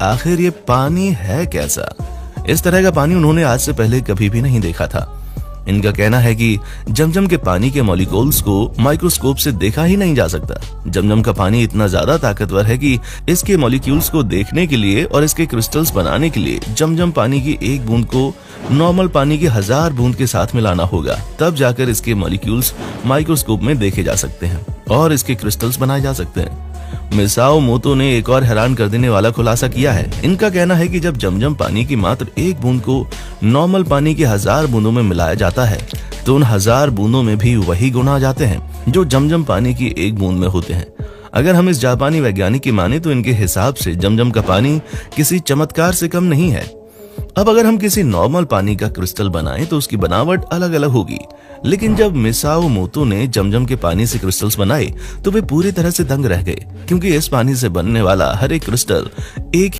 आखिर ये पानी है कैसा। इस तरह का पानी उन्होंने आज से पहले कभी भी नहीं देखा था। इनका कहना है कि जमजम के पानी के मॉलिक्यूल्स को माइक्रोस्कोप से देखा ही नहीं जा सकता। जमजम का पानी इतना ज्यादा ताकतवर है कि इसके मॉलिक्यूल्स को देखने के लिए और इसके क्रिस्टल्स बनाने के लिए जमजम पानी की एक बूंद को नॉर्मल पानी की 1000 बूंद के साथ मिलाना होगा, तब जाकर इसके मॉलिक्यूल्स माइक्रोस्कोप में देखे जा सकते हैं और इसके क्रिस्टल्स बनाए जा सकते हैं। मिसाओ मोतो ने एक और हैरान कर देने वाला खुलासा किया है। इनका कहना है कि जब जमजम पानी की मात्र एक बूंद को नॉर्मल पानी की 1000 बूंदों में मिलाया जाता है तो उन 1000 बूंदों में भी वही गुण आ जाते हैं जो जमजम पानी की एक बूंद में होते हैं। अगर हम इस जापानी वैज्ञानिक की माने तो इनके हिसाब से जमजम का पानी किसी चमत्कार से कम नहीं है। अब अगर हम किसी नॉर्मल पानी का क्रिस्टल बनाएं तो उसकी बनावट अलग अलग होगी, लेकिन जब मिसाओ मोतो ने जमजम के पानी से क्रिस्टल्स बनाए तो वे पूरी तरह से दंग रह गए, क्योंकि इस पानी से बनने वाला हर एक क्रिस्टल एक